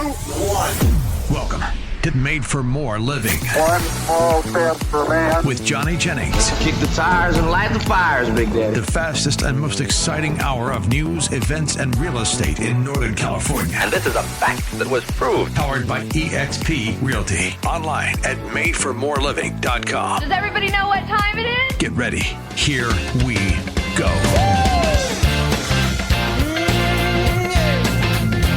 1. Welcome to Made for More Living. One small step for man. With Johnny Jennings. Kick the tires and light the fires, Big Daddy. The fastest and most exciting hour of news, events, and real estate in Northern California. And this is a fact that was proved. Powered by EXP Realty. Online at madeformoreliving.com. Does everybody know what time it is? Get ready. Here we go.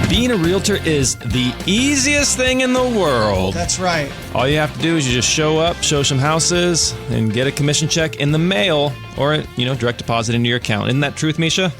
Being a realtor is the easiest thing in the world. That's right. All you have to do is you just show up, show some houses, and get a commission check in the mail or, direct deposit into your account. Isn't that truth, Misha?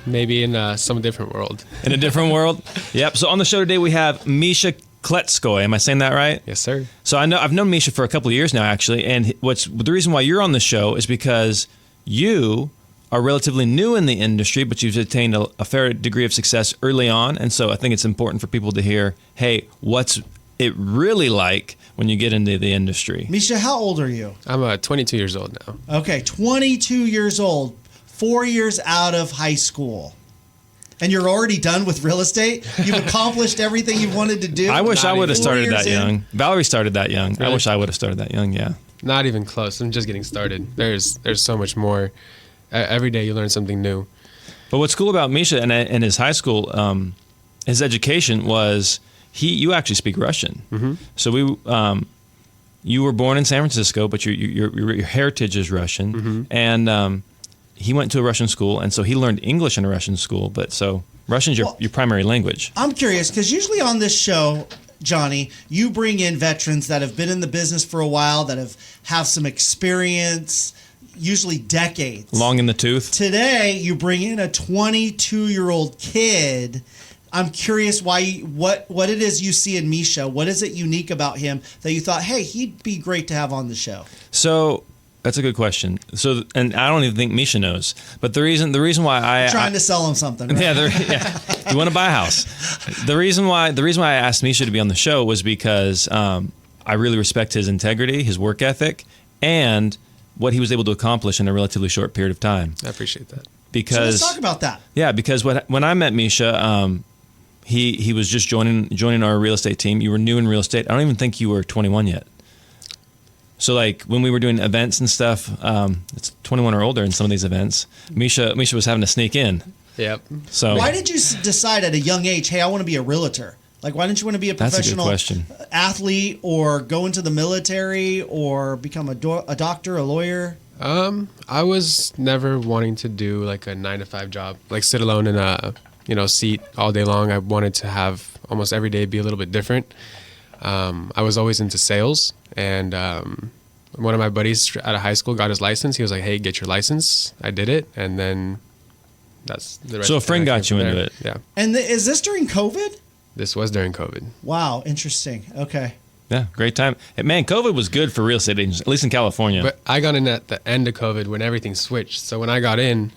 Maybe in some different world. In a different world? Yep. So on the show today, we have Misha Kletzkoy. Am I saying that right? Yes, sir. So I've known Misha for a couple of years now, actually. And the reason why you're on the show is because you are relatively new in the industry, but you've attained a fair degree of success early on. And so I think it's important for people to hear, hey, what's it really like when you get into the industry? Misha, how old are you? I'm 22 years old now. Okay, 22 years old, 4 years out of high school. And you're already done with real estate? You've accomplished everything you wanted to do? I wish I would have started that in? young. Valerie started that young. Really? I wish I would have started that young, yeah. Not even close. I'm just getting started. There's so much more. Every day you learn something new. But what's cool about Misha and his high school, his education was you actually speak Russian. Mm-hmm. So you were born in San Francisco, but your heritage is Russian, mm-hmm. and he went to a Russian school, and so he learned English in a Russian school. But so Russian's your primary language. I'm curious because usually on this show, Johnny, you bring in veterans that have been in the business for a while, that have some experience. Usually decades. Long in the tooth. Today, you bring in a 22-year-old kid. I'm curious what it is you see in Misha. What is it unique about him that you thought, hey, he'd be great to have on the show? So that's a good question. So, and I don't even think Misha knows. But the reason why trying to sell him something. Right? Yeah, you want to buy a house. The reason why I asked Misha to be on the show was because I really respect his integrity, his work ethic, and what he was able to accomplish in a relatively short period of time. I appreciate that. Because so let's talk about that. Yeah, because when I met Misha, he was just joining our real estate team. You were new in real estate. I don't even think you were 21 yet. So like when we were doing events and stuff, it's 21 or older in some of these events. Misha was having to sneak in. Yep. So why did you decide at a young age, hey, I want to be a realtor? Like, why didn't you want to be a professional athlete or go into the military or become a doctor, a lawyer? I was never wanting to do like a 9-to-5 job, like sit alone in a seat all day long. I wanted to have almost every day be a little bit different. I was always into sales, and one of my buddies out of high school got his license. He was like, "Hey, get your license." I did it, and then that's the rest. So a friend got you into it. Yeah. And is this during COVID? This was during COVID. Wow, interesting. Okay. Yeah, great time. Hey, man, COVID was good for real estate agents, at least in California. But I got in at the end of COVID when everything switched. So when I got in,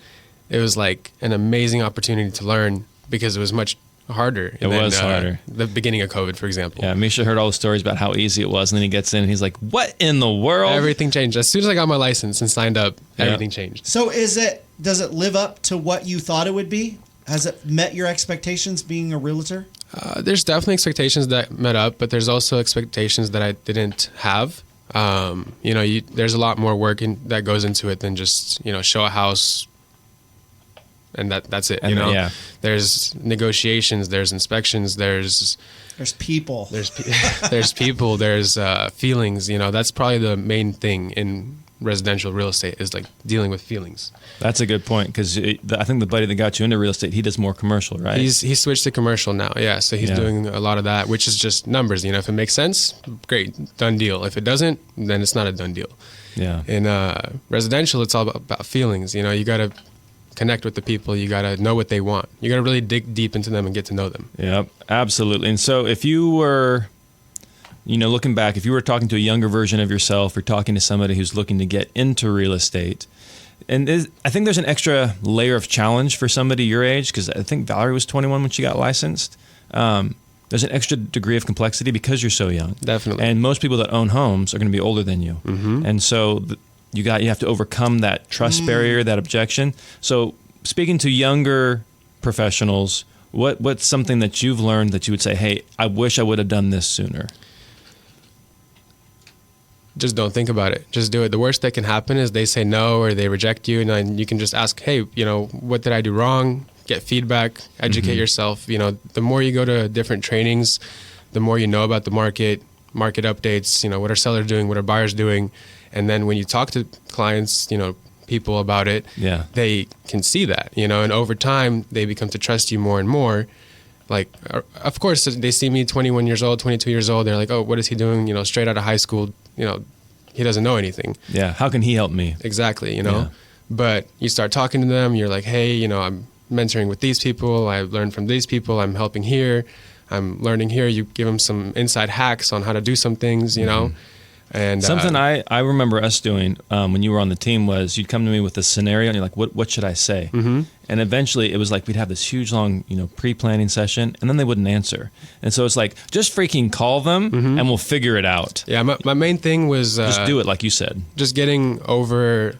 it was like an amazing opportunity to learn because it was much harder. It was harder. The beginning of COVID, for example. Yeah, Misha heard all the stories about how easy it was, and then he gets in and he's like, what in the world? Everything changed. As soon as I got my license and signed up, everything changed. So does it live up to what you thought it would be? Has it met your expectations being a realtor? There's definitely expectations that met up, but there's also expectations that I didn't have. There's a lot more work that goes into it than just, show a house and that's it. Yeah. There's negotiations, there's inspections, there's people, there's people, there's feelings. That's probably the main thing in residential real estate is like dealing with feelings. That's a good point because I think the buddy that got you into real estate, he does more commercial, right? He switched to commercial now, yeah. So he's doing a lot of that, which is just numbers. If it makes sense, great, done deal. If it doesn't, then it's not a done deal. Yeah. In residential, it's all about feelings. You got to connect with the people. You got to know what they want. You got to really dig deep into them and get to know them. Yep, absolutely. And so if you were, looking back, if you were talking to a younger version of yourself or talking to somebody who's looking to get into real estate, and I think there's an extra layer of challenge for somebody your age, because I think Valerie was 21 when she got licensed. There's an extra degree of complexity because you're so young. Definitely. And most people that own homes are going to be older than you. Mm-hmm. And so you have to overcome that trust barrier, that objection. So speaking to younger professionals, What's something that you've learned that you would say, hey, I wish I would have done this sooner? Just don't think about it. Just do it. The worst that can happen is they say no or they reject you, and then you can just ask, hey, what did I do wrong? Get feedback, educate yourself. The more you go to different trainings, the more you know about the market updates, what are sellers doing, what are buyers doing. And then when you talk to clients, people about it, they can see that, and over time they become to trust you more and more. Like, of course, they see me 21 years old, 22 years old. They're like, oh, what is he doing? Straight out of high school, he doesn't know anything. Yeah. How can he help me? Exactly. But you start talking to them. You're like, hey, I'm mentoring with these people. I learned from these people. I'm helping here. I'm learning here. You give them some inside hacks on how to do some things, And something I remember us doing when you were on the team was you'd come to me with a scenario and you're like, what should I say? Mm-hmm. And eventually it was like we'd have this huge long pre-planning session and then they wouldn't answer. And so it's like, just freaking call them and we'll figure it out. Yeah, my main thing was just do it like you said. Just getting over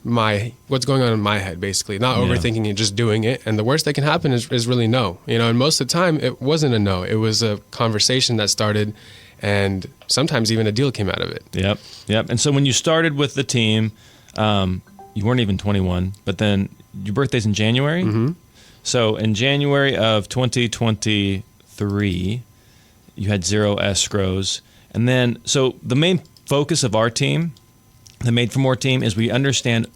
what's going on in my head, basically. Not overthinking it, just doing it. And the worst that can happen is really no. And most of the time it wasn't a no. It was a conversation that started, and sometimes even a deal came out of it. Yep. And so when you started with the team, you weren't even 21, but then your birthday's in January. Mm-hmm. So in January of 2023, you had 0 escrows. And then, so the main focus of our team, the Made for More team, is we understand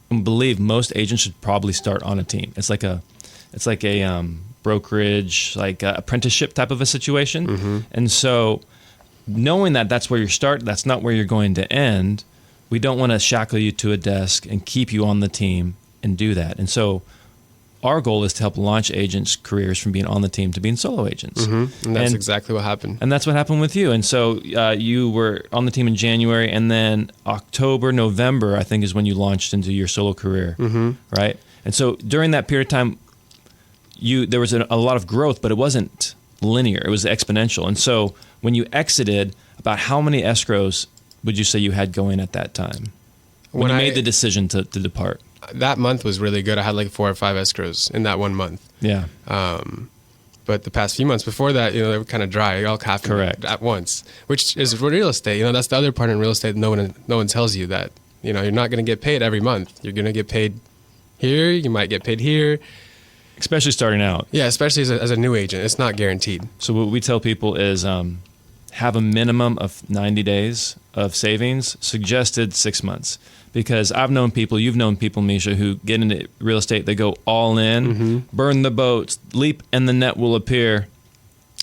and believe most agents should probably start on a team. It's like a brokerage, like a apprenticeship type of a situation. Mm-hmm. And so knowing that that's where you start, that's not where you're going to end, we don't want to shackle you to a desk and keep you on the team and do that. And so our goal is to help launch agents' careers from being on the team to being solo agents. Mm-hmm. And that's exactly what happened. And that's what happened with you. And so you were on the team in January, and then October, November, I think, is when you launched into your solo career, right? And so during that period of time, there was a lot of growth, but it wasn't linear. It was exponential. And so when you exited, about how many escrows would you say you had going at that time when you made the decision to depart? That month was really good. I had like 4 or 5 escrows in that 1 month. Yeah. But the past few months before that, they were kind of dry. It all happened at once, which is real estate. That's the other part in real estate. No one tells you that. You're not going to get paid every month. You're going to get paid here. You might get paid here. Especially starting out. Yeah, especially as a new agent. It's not guaranteed. So what we tell people is have a minimum of 90 days of savings, suggested 6 months. Because I've known people, you've known people, Misha, who get into real estate, they go all in, burn the boats, leap, and the net will appear.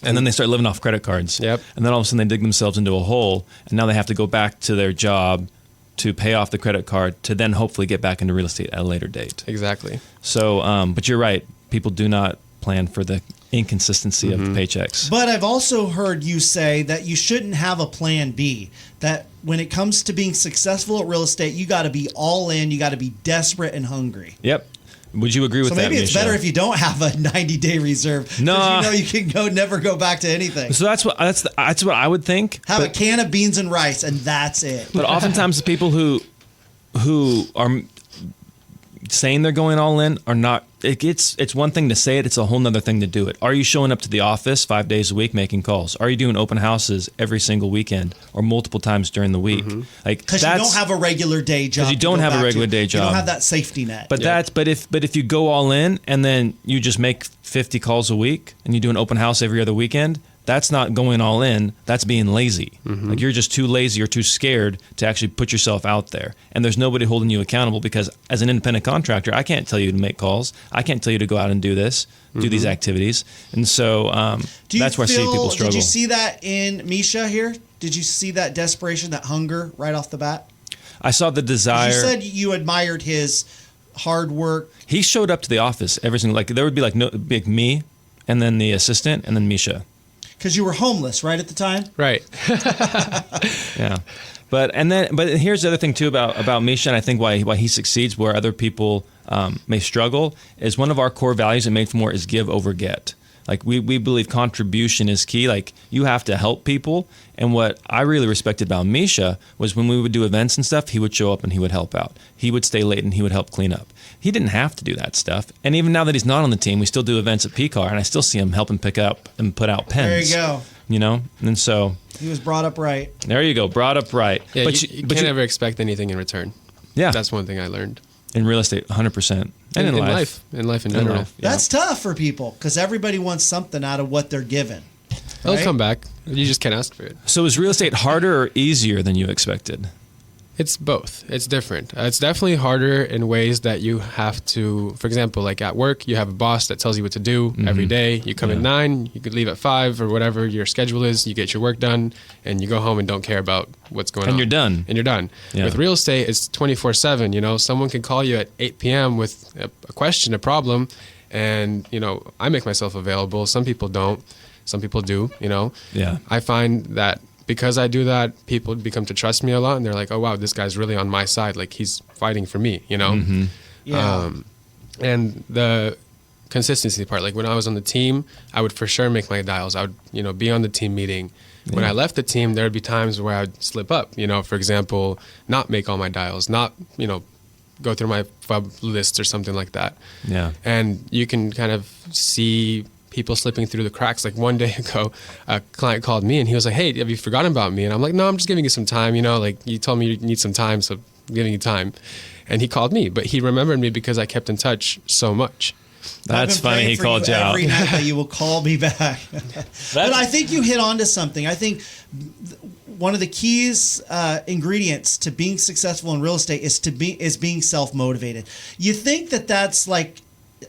And then they start living off credit cards. Yep. And then all of a sudden they dig themselves into a hole, and now they have to go back to their job to pay off the credit card to then hopefully get back into real estate at a later date. Exactly. So, but you're right. People do not plan for the inconsistency of the paychecks. But I've also heard you say that you shouldn't have a plan B, that when it comes to being successful at real estate, you got to be all in, you got to be desperate and hungry. Yep. Would you agree with that, So maybe it's Misha? better if you don't have a 90-day reserve. No. You can never go back to anything. So that's what I would think. Have a can of beans and rice, and that's it. But oftentimes the people who are saying they're going all in are not. It's one thing to say it. It's a whole nother thing to do it. Are you showing up to the office 5 days a week making calls? Are you doing open houses every single weekend or multiple times during the week? Because you don't have a regular day job. Because you don't have a regular day job. You don't have that safety net. But if you go all in and then you just make 50 calls a week and you do an open house every other weekend, that's not going all in. That's being lazy. Like you're just too lazy or too scared to actually put yourself out there. And there's nobody holding you accountable because as an independent contractor, I can't tell you to make calls. I can't tell you to go out and do this, do these activities. And so that's where I see people struggle. Did you see that in Misha here? Did you see that desperation, that hunger right off the bat? I saw the desire. You said you admired his hard work. He showed up to the office every single, there would be me and then the assistant and then Misha. Because you were homeless, right, at the time? Right. Yeah. But here's the other thing too about Misha, and I think why he succeeds where other people may struggle is one of our core values at Made for More is give over get. Like we believe contribution is key. Like you have to help people. And what I really respected about Misha was when we would do events and stuff, he would show up and he would help out. He would stay late and he would help clean up. He didn't have to do that stuff. And even now that he's not on the team, we still do events at PCAR, and I still see him helping pick up and put out pens. There you go. You know? And so He was brought up right. there you go, brought up right. Yeah, you can't ever expect anything in return. Yeah. That's one thing I learned. In real estate, 100%. And in life. In life in general. life, yeah. That's tough for people because everybody wants something out of what they're given. It'll right? come back. You just can't ask for it. So is real estate harder or easier than you expected? It's both. It's different. It's definitely harder in ways that you have to, for example, like at work, you have a boss that tells you what to do every day. You come at 9, you could leave at 5 or whatever your schedule is. You get your work done and you go home and don't care about what's going on. And you're done. And you're done. Yeah. With real estate, it's 24/7. You know, someone can call you at 8 p.m. with a question, a problem. And, you know, I make myself available. Some people don't. Some people do, you know. Yeah. I find that because I do that, people become to trust me a lot, and they're like, "Oh wow, this guy's really on my side. Like he's fighting for me," you know. Yeah. And the consistency part, like when I was on the team, I would for sure make my dials. I would, you know, be on the team meeting. When I left the team, there would be times where I'd slip up. You know, for example, not make all my dials, not, you know, go through my FUB list or something like that. Yeah. And you can kind of see people slipping through the cracks. Like one day ago, a client called me and he was like, "Hey, have you forgotten about me?" And I'm like, "No, I'm just giving you some time. You know, like you told me you need some time, so I'm giving you time." And he called me, but he remembered me because I kept in touch so much. That's I've been funny. praying He for called you out. every night that you will call me back. But I think you hit on to something. I think one of the keys ingredients to being successful in real estate is being self-motivated. You think that that's like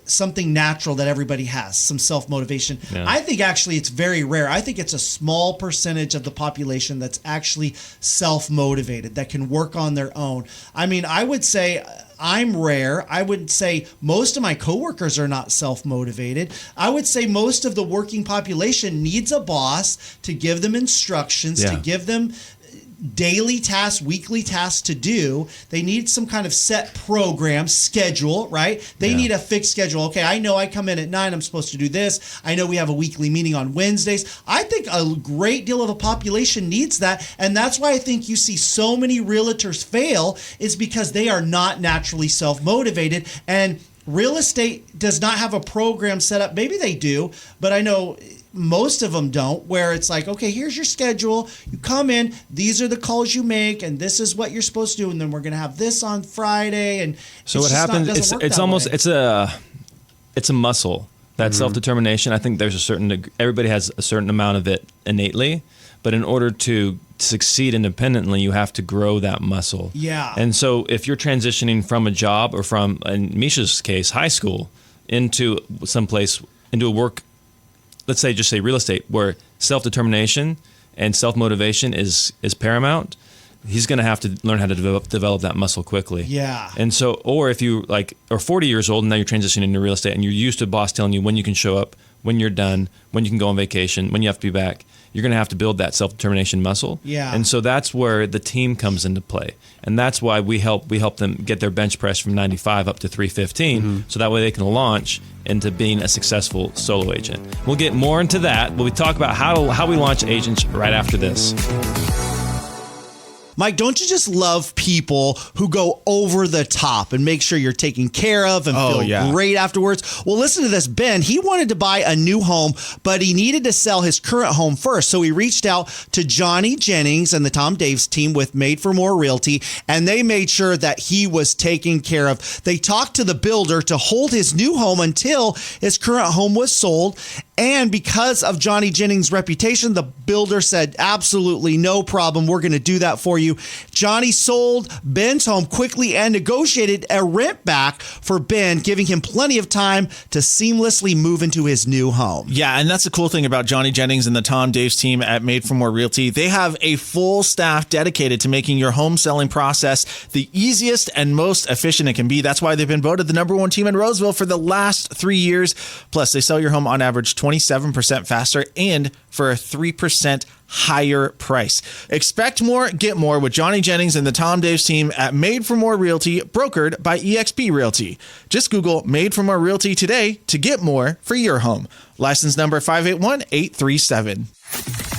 something natural that everybody has, some self-motivation. Yeah. I think actually it's very rare. I think it's a small percentage of the population that's actually self-motivated, that can work on their own. I mean, I would say I'm rare. I would say most of my coworkers are not self-motivated. I would say most of the working population needs a boss to give them instructions, to give them daily tasks, weekly tasks to do. They need some kind of set program, schedule, right? They need a fixed schedule. Okay, I know I come in at 9, I'm supposed to do this. I know we have a weekly meeting on Wednesdays. I think a great deal of the population needs that, and that's why I think you see so many realtors fail, is because they are not naturally self-motivated. And real estate does not have a program set up. Maybe they do, but I know most of them don't, where it's like, okay, here's your schedule. You come in, these are the calls you make, and this is what you're supposed to do, and then we're going to have this on Friday. And So what happens? It's almost it's a muscle. That self-determination. I think there's a certain everybody has a certain amount of it innately, but in order to succeed independently, you have to grow that muscle. Yeah. And so if you're transitioning from a job or from, in Misha's case, high school into someplace, into a work, let's say, just say real estate, where self-determination and self-motivation is paramount, he's going to have to learn how to develop that muscle quickly. Yeah. And so, or if you are 40 years old and now you're transitioning into real estate and you're used to a boss telling you when you can show up, when you're done, when you can go on vacation, when you have to be back, you're going to have to build that self-determination muscle. Yeah. And so that's where the team comes into play. And that's why we help them get their bench press from 95 up to 315, so that way they can launch into being a successful solo agent. We'll get more into that. We'll talk about how we launch agents right after this. Mike, don't you just love people who go over the top and make sure you're taken care of and feel great afterwards? Well, listen to this. Ben, he wanted to buy a new home, but he needed to sell his current home first. So he reached out to Johnny Jennings and the Tom Daves team with Made for More Realty, and they made sure that he was taken care of. They talked to the builder to hold his new home until his current home was sold. And because of Johnny Jennings' reputation, the builder said, absolutely no problem. We're going to do that for you. Johnny sold Ben's home quickly and negotiated a rent back for Ben, giving him plenty of time to seamlessly move into his new home. Yeah, and that's the cool thing about Johnny Jennings and the Tom Daves team at Made for More Realty. They have a full staff dedicated to making your home selling process the easiest and most efficient it can be. That's why they've been voted the #1 team in Roseville for the last 3 years. Plus, they sell your home on average 27% faster and for a 3% higher price. Expect more, get more with Johnny Jennings and the Tom Daves team at Made for More Realty, brokered by eXp Realty. Just Google Made for More Realty today to get more for your home. License number 581837.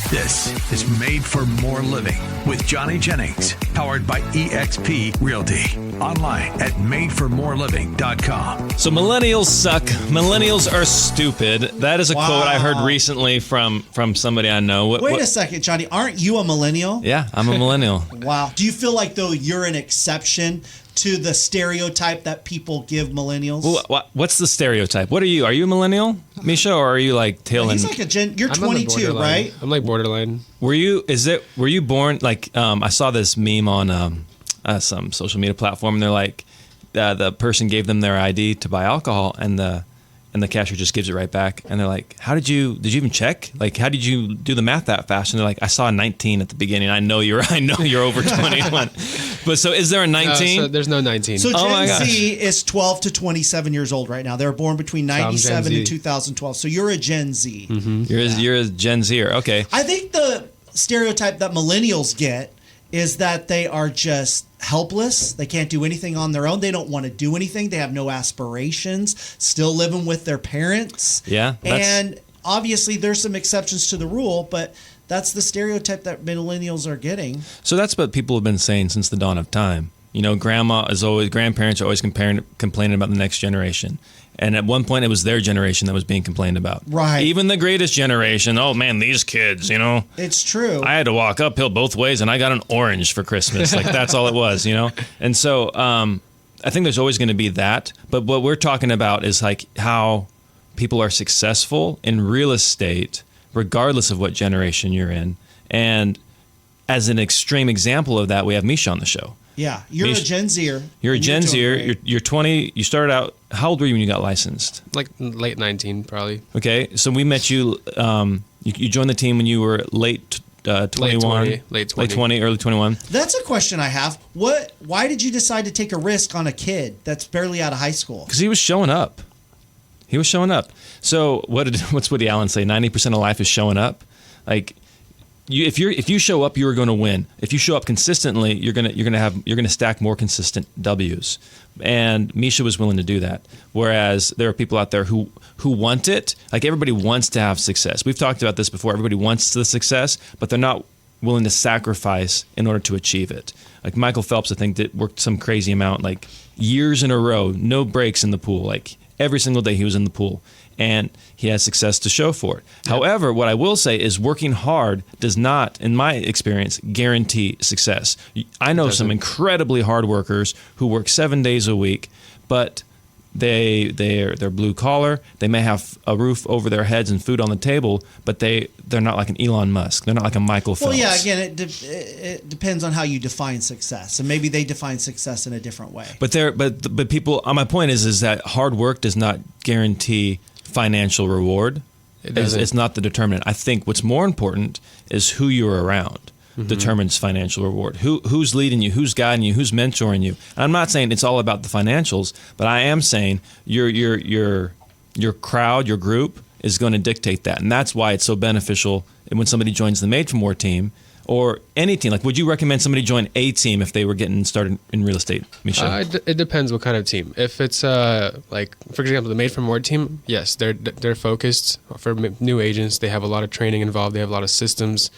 This is Made for More Living with Johnny Jennings, powered by eXp Realty. Online at madeformoreliving.com. So millennials suck. Millennials are stupid. That is a quote I heard recently from somebody I know. Wait a second, Johnny. Aren't you a millennial? Yeah, I'm a millennial. Wow. Do you feel like, though, you're an exception to the stereotype that people give millennials? Well, what's the stereotype? What are you? Are you a millennial, Misha, or are you like tail end? He's like you're I'm on the 22, borderline. right? I'm like borderline. Were you born like I saw this meme on some social media platform, and they're like the person gave them their ID to buy alcohol, and the cashier just gives it right back, and they're like, did you even check? Like, how did you do the math that fast? And they're like, I saw a 19 at the beginning. I know you're over 21. But so is there a 19? So there's no 19. So Oh my Gen gosh. Z is 12 to 27 years old right now. They were born between 97 Gen and Z. 2012. So you're a Gen Z. You're a Gen Zer. Okay. I think the stereotype that millennials get is that they are just helpless. They can't do anything on their own. They don't want to do anything. They have no aspirations, still living with their parents. Yeah. And obviously there's some exceptions to the rule, but that's the stereotype that millennials are getting. So that's what people have been saying since the dawn of time. You know, grandparents are always complaining about the next generation. And at one point, it was their generation that was being complained about. Right. Even the greatest generation. Oh, man, these kids, you know. It's true. I had to walk uphill both ways, and I got an orange for Christmas. Like, that's all it was, you know. And so I think there's always going to be that. But what we're talking about is, like, how people are successful in real estate, regardless of what generation you're in. And as an extreme example of that, we have Misha on the show. Yeah, you're a Gen Zer. You're a and Gen doing Zer. great. You're 20. You started out. How old were you when you got licensed? Like late 19, probably. Okay, so we met you. You joined the team when you were late 21, Late 20. early 21. That's a question I have. Why did you decide to take a risk on a kid that's barely out of high school? Because he was showing up. So what's Woody Allen say? 90% of life is showing up. Like, if you show up, you're going to win. If you show up consistently, you're gonna stack more consistent W's. And Misha was willing to do that. Whereas there are people out there who want it. Like, everybody wants to have success. We've talked about this before. Everybody wants the success, but they're not willing to sacrifice in order to achieve it. Like Michael Phelps, I think, worked some crazy amount, like years in a row, no breaks in the pool. Like, every single day he was in the pool. And he has success to show for it. Yeah. However, what I will say is working hard does not, in my experience, guarantee success. I know some incredibly hard workers who work 7 days a week, but they're blue collar. They may have a roof over their heads and food on the table, but they're not like an Elon Musk. They're not like a Michael Phelps. Well, yeah. Again, it depends on how you define success, and maybe they define success in a different way. But people. My point is that hard work does not guarantee financial reward. It's not the determinant. I think what's more important is who you're around determines financial reward. Who's leading you, who's guiding you, who's mentoring you. And I'm not saying it's all about the financials, but I am saying your crowd, your group is going to dictate that. And that's why it's so beneficial when somebody joins the Made for More team or any team. Like, would you recommend somebody join a team if they were getting started in real estate, Misha? It depends what kind of team. If it's like, for example, the Made for More team, yes, they're focused for new agents. They have a lot of training involved. They have a lot of systems.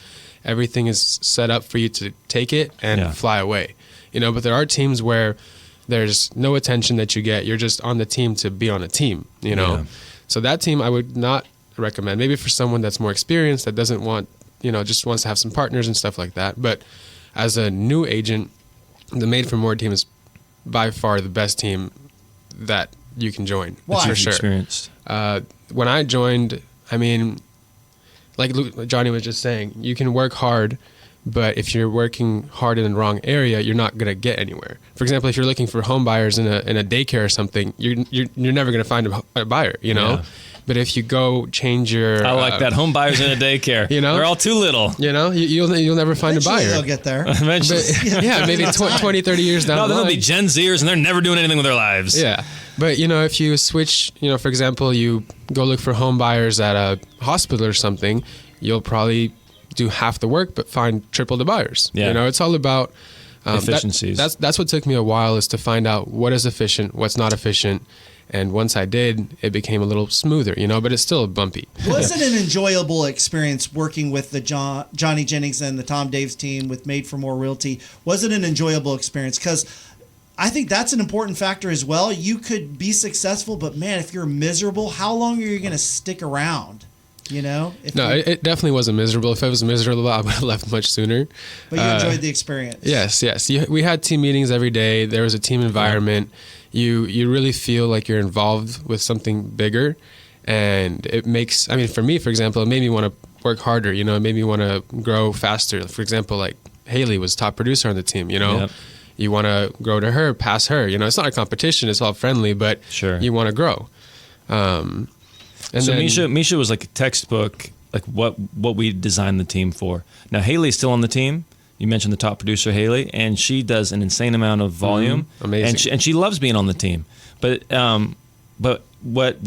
Everything is set up for you to take it and fly away. You know, but there are teams where there's no attention that you get. You're just on the team to be on a team, you know. Yeah. So that team I would not recommend. Maybe for someone that's more experienced, that doesn't want, you know, just wants to have some partners and stuff like that. But as a new agent, the Made for More team is by far the best team that you can join. Why? For sure. Experienced. When I joined, I mean, like Johnny was just saying, you can work hard, but if you're working hard in the wrong area, you're not going to get anywhere. For example, if you're looking for home buyers in a daycare or something, you're never going to find a buyer, you know? Yeah. But if you go change your... I like that. Home buyers in a daycare. You know? They're all too little. You know? You'll never find Eventually a buyer. They'll get there. Eventually. But, yeah, maybe 20, 30 years down the line. No, they'll be Gen Zers and they're never doing anything with their lives. Yeah. But, you know, if you switch, you know, for example, you go look for home buyers at a hospital or something, you'll probably do half the work but find triple the buyers. Yeah. You know, it's all about efficiencies. That's what took me a while, is to find out what is efficient, what's not efficient. And once I did, it became a little smoother, you know, but it's still bumpy. Was it an enjoyable experience working with the Johnny Jennings and the Tom Daves team with Made for More Realty? Was it an enjoyable experience? Because I think that's an important factor as well. You could be successful, but man, if you're miserable, how long are you going to stick around? You know? It definitely wasn't miserable. If I was miserable, I would have left much sooner. But you enjoyed the experience. Yes. We had team meetings every day. There was a team environment. You really feel like you're involved with something bigger. And it makes, I mean, for me, for example, it made me want to work harder. You know, it made me want to grow faster. For example, like Haley was top producer on the team, you know? Yep. You want to grow to her, pass her. You know, it's not a competition. It's all friendly, but sure, you want to grow. And so Misha was like a textbook, like what we designed the team for. Now Haley's still on the team. You mentioned the top producer, Haley, and she does an insane amount of volume. Amazing. And she loves being on the team. But what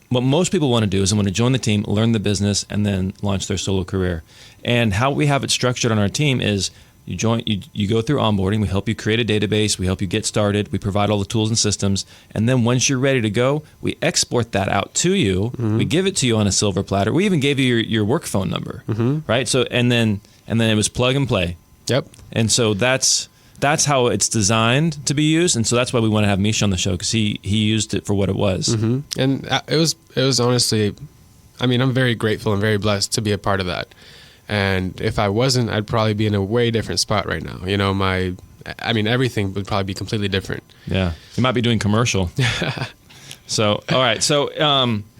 most people want to do is they want to join the team, learn the business, and then launch their solo career. And how we have it structured on our team is you go through onboarding, we help you create a database, we help you get started, we provide all the tools and systems, and then once you're ready to go, we export that out to you, we give it to you on a silver platter. We even gave you your work phone number, right? So and then it was plug and play. Yep. And so that's how it's designed to be used, and so that's why we want to have Misha on the show, because he used it for what it was. And it was honestly, I mean, I'm very grateful and very blessed to be a part of that. And if I wasn't, I'd probably be in a way different spot right now. You know, everything would probably be completely different. Yeah. You might be doing commercial. So, all right. So,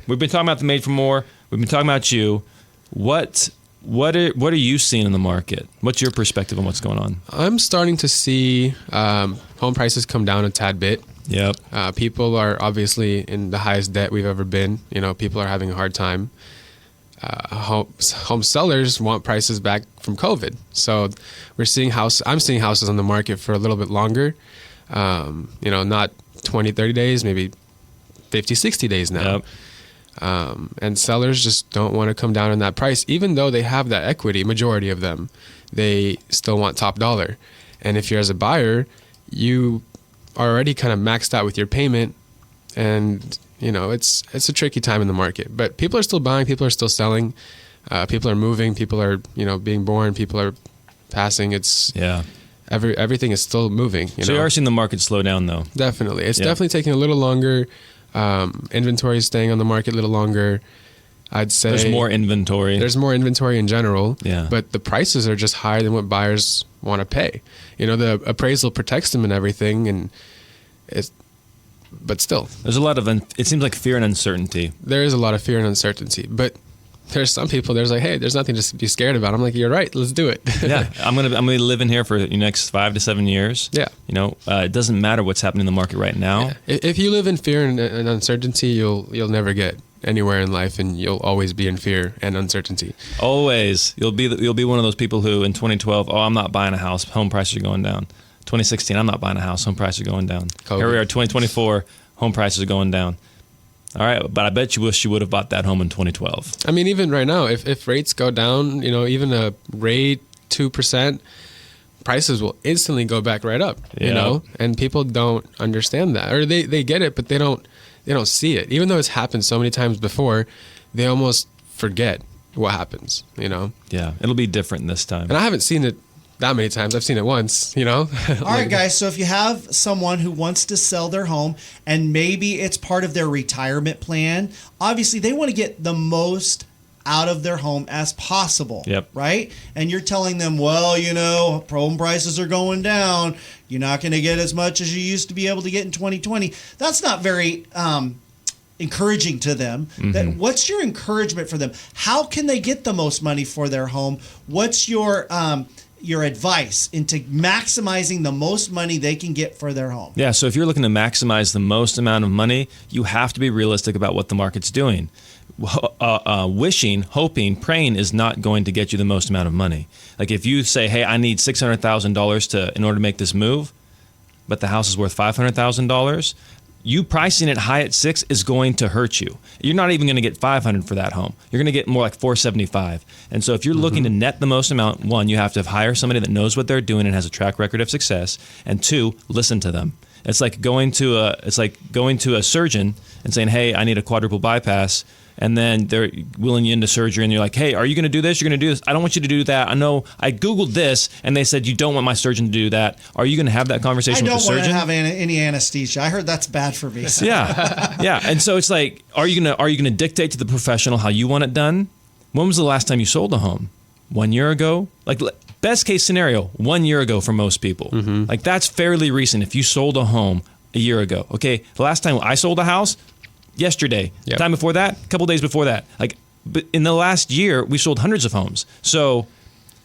we've been talking about the Made for More. We've been talking about you. What are you seeing in the market? What's your perspective on what's going on? I'm starting to see home prices come down a tad bit. Yep. People are obviously in the highest debt we've ever been. You know, people are having a hard time. Home sellers want prices back from COVID. So I'm seeing houses on the market for a little bit longer. You know, not 20, 30 days, maybe 50, 60 days now. Yep. And sellers just don't want to come down on that price. Even though they have that equity, majority of them, they still want top dollar. And if you're as a buyer, you are already kind of maxed out with your payment, and you know, it's a tricky time in the market, but people are still buying, people are still selling, people are moving, people are, you know, being born, people are passing. Everything is still moving. You are seeing the market slow down, though. Definitely. It's definitely taking a little longer. Inventory is staying on the market a little longer. I'd say there's more inventory. There's more inventory in general. Yeah. But the prices are just higher than what buyers want to pay. You know, the appraisal protects them and everything, but still, there's a lot of it seems like fear and uncertainty. There is a lot of fear and uncertainty, but there's some people. There's like, hey, there's nothing to be scared about. I'm like, you're right. Let's do it. Yeah, I'm gonna live in here for the next 5 to 7 years. Yeah, you know, it doesn't matter what's happening in the market right now. Yeah. If you live in fear and uncertainty, you'll never get anywhere in life, and you'll always be in fear and uncertainty. Always, you'll be one of those people who in 2012, I'm not buying a house. Home prices are going down. 2016, I'm not buying a house. Home prices are going down. COVID. Here we are, 2024. Home prices are going down. All right, but I bet you wish you would have bought that home in 2012. I mean, even right now, if rates go down, you know, even a rate 2%, prices will instantly go back right up. Yeah. You know, and people don't understand that, or they get it, but they don't see it. Even though it's happened so many times before, they almost forget what happens. You know. Yeah, it'll be different this time. And I haven't seen it that many times. I've seen it once, you know. All right, guys. So if you have someone who wants to sell their home and maybe it's part of their retirement plan, obviously they want to get the most out of their home as possible. Yep. Right? And you're telling them, well, you know, home prices are going down. You're not going to get as much as you used to be able to get in 2020. That's not very encouraging to them. Mm-hmm. What's your encouragement for them? How can they get the most money for their home? What's your advice into maximizing the most money they can get for their home? Yeah, so if you're looking to maximize the most amount of money, you have to be realistic about what the market's doing. Wishing, hoping, praying is not going to get you the most amount of money. Like if you say, hey, I need $600,000 in order to make this move, but the house is worth $500,000, you pricing it high at 6 is going to hurt you. You're not even going to get $500 for that home. You're going to get more like $475. And so if you're looking to net the most amount, one, you have to hire somebody that knows what they're doing and has a track record of success, and two, listen to them. It's like going to a surgeon and saying, "Hey, I need a quadruple bypass." And then they're wheeling you into surgery and you're like, "Hey, are you going to do this? You're going to do this? I don't want you to do that. I know I Googled this and they said you don't want my surgeon to do that." Are you going to have that conversation with the surgeon? I don't want to have any anesthesia. I heard that's bad for me. Yeah. Yeah. And so it's like, are you going to dictate to the professional how you want it done? When was the last time you sold a home? 1 year ago? Like, best case scenario, 1 year ago for most people. Like, that's fairly recent if you sold a home a year ago. Okay, the last time I sold a house, yesterday. Yep. Time before that, a couple days before that. Like, but in the last year, we sold hundreds of homes. So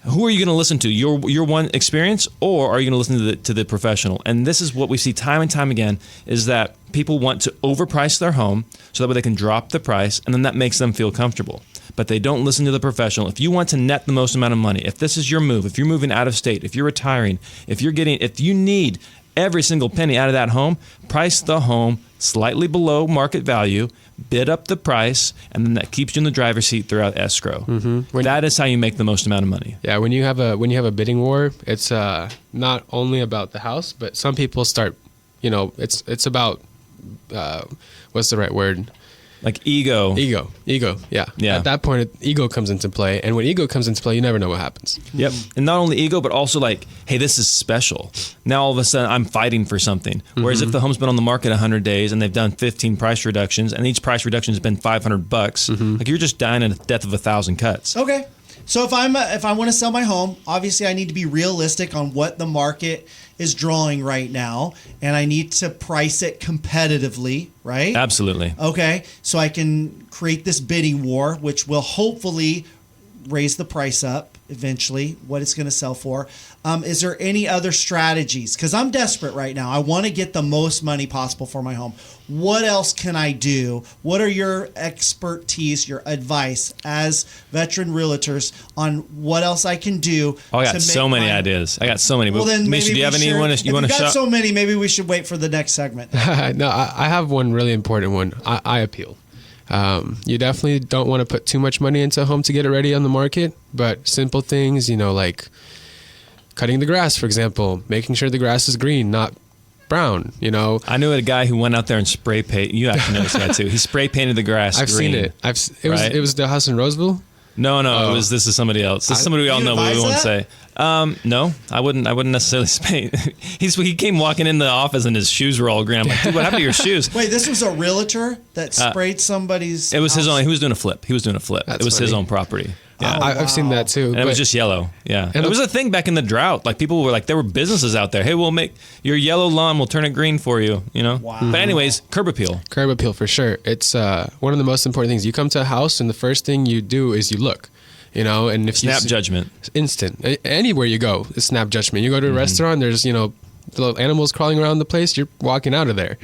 who are you going to listen to? Your one experience, or are you going to listen to the professional? And this is what we see time and time again, is that people want to overprice their home so that way they can drop the price, and then that makes them feel comfortable. But they don't listen to the professional. If you want to net the most amount of money, if this is your move, if you're moving out of state, if you're retiring, if you need every single penny out of that home, price the home slightly below market value, bid up the price, and then that keeps you in the driver's seat throughout escrow. That is how you make the most amount of money. Yeah, when you have a bidding war, it's not only about the house, but some people start, it's about what's the right word? Like ego. Ego. Yeah. At that point, ego comes into play, and when ego comes into play, you never know what happens. Yep. And not only ego, but also like, hey, this is special. Now all of a sudden, I'm fighting for something. Whereas if the home's been on the market 100 days and they've done 15 price reductions, and each price reduction has been $500, like you're just dying at the death of 1,000 cuts. Okay. So if I want to sell my home, obviously I need to be realistic on what the market is drawing right now, and I need to price it competitively, right? Absolutely. Okay. So I can create this bidding war, which will hopefully raise the price up eventually, what it's going to sell for. Is there any other strategies? Because I'm desperate right now. I want to get the most money possible for my home. What else can I do? What are your expertise, your advice as veteran realtors on what else I can do? I got so many ideas. I got so many. Well, then Misha, do you have any you want to share? share? So many, maybe we should wait for the next segment. No, I have one really important one. I appeal. You definitely don't want to put too much money into a home to get it ready on the market, but simple things, like cutting the grass, for example, making sure the grass is green, not brown, I knew a guy who went out there and spray paint. You actually noticed that too. He spray painted the grass I've green. seen it. It was the house in Roseville. No, this is somebody else. This is somebody we all know, but we won't say. No, I wouldn't necessarily paint. He came walking in the office and his shoes were all green. I'm like, dude, what happened to your shoes? Wait, this was a realtor that sprayed somebody's. It was house? His own. He was doing a flip. That's it was his funny. own property. Yeah. I've seen that too. And it was just yellow. Yeah. And it was a thing back in the drought. Like people were like, there were businesses out there. Hey, we'll make your yellow lawn. We'll turn it green for you. Wow. But anyways, curb appeal. Curb appeal for sure. It's one of the most important things. You come to a house and the first thing you do is you look. And if Snap judgment. Instant. Anywhere you go, it's snap judgment. You go to a restaurant, there's, little animals crawling around the place, you're walking out of there.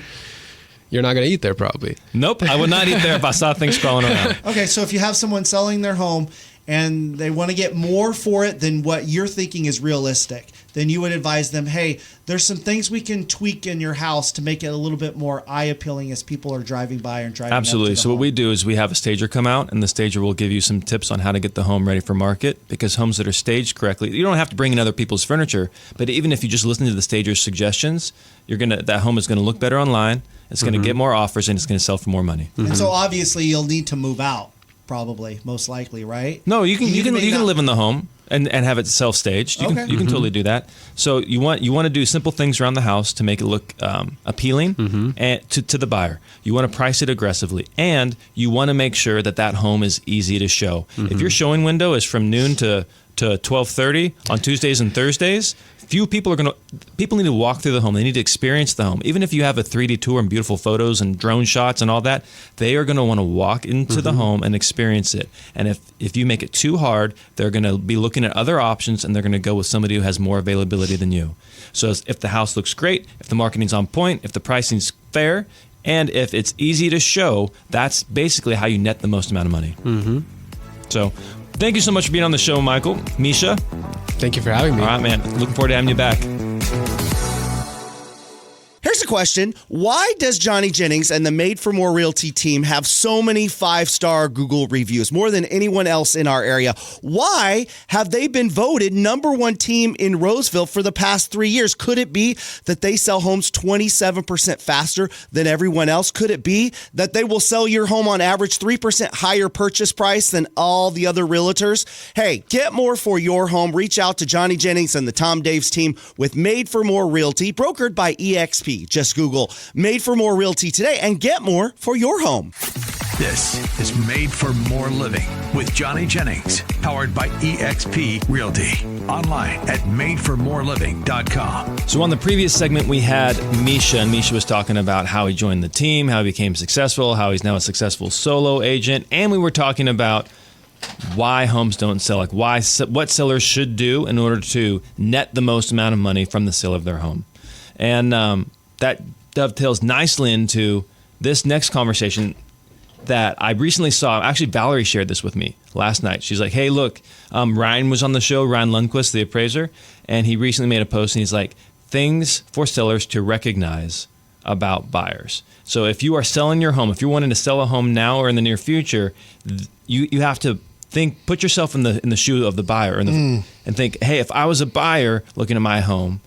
You're not going to eat there probably. Nope. I would not eat there if I saw things crawling around. Okay, so if you have someone selling their home and they want to get more for it than what you're thinking is realistic, then you would advise them, hey, there's some things we can tweak in your house to make it a little bit more eye-appealing as people are driving by and driving Absolutely. up to the So what home. we do is we have a stager come out, and the stager will give you some tips on how to get the home ready for market, because homes that are staged correctly, you don't have to bring in other people's furniture, but even if you just listen to the stager's suggestions, that home is going to look better online, it's going to get more offers, and it's going to sell for more money. And so obviously you'll need to move out, probably, most likely, right? No, you can live in the home and have it self-staged. You Okay. can totally do that. So you want to do simple things around the house to make it look appealing and to the buyer. You want to price it aggressively, and you want to make sure that home is easy to show. If your showing window is from noon to 12:30 on Tuesdays and Thursdays, people need to walk through the home. They need to experience the home. Even if you have a 3D tour and beautiful photos and drone shots and all that, they are going to want to walk into the home and experience it. And if you make it too hard, they're going to be looking at other options, and they're going to go with somebody who has more availability than you. So if the house looks great, if the marketing's on point, if the pricing's fair, and if it's easy to show, that's basically how you net the most amount of money. So thank you so much for being on the show, Michael. Misha. Thank you for having me. All right, man. Looking forward to having you back. Here's a a question. Why does Johnny Jennings and the Made for More Realty team have so many 5-star Google reviews, more than anyone else in our area? Why have they been voted #1 team in Roseville for the past 3 years? Could it be that they sell homes 27% faster than everyone else? Could it be that they will sell your home on average 3% higher purchase price than all the other realtors? Hey, get more for your home. Reach out to Johnny Jennings and the Tom Daves team with Made for More Realty, brokered by EXP. Just Google Made for More Realty today and get more for your home. This is Made for More Living with Johnny Jennings, powered by EXP Realty. Online at madeformoreliving.com. So on the previous segment, we had Misha, and Misha was talking about how he joined the team, how he became successful, how he's now a successful solo agent, and we were talking about why homes don't sell, like what sellers should do in order to net the most amount of money from the sale of their home. And that dovetails nicely into this next conversation that I recently saw. Actually, Valerie shared this with me last night. She's like, hey, look, Ryan was on the show, Ryan Lundquist, the appraiser, and he recently made a post, and he's like, things for sellers to recognize about buyers. So if you are selling your home, if you're wanting to sell a home now or in the near future, you have to put yourself in the shoe of the buyer and think, hey, if I was a buyer looking at my home,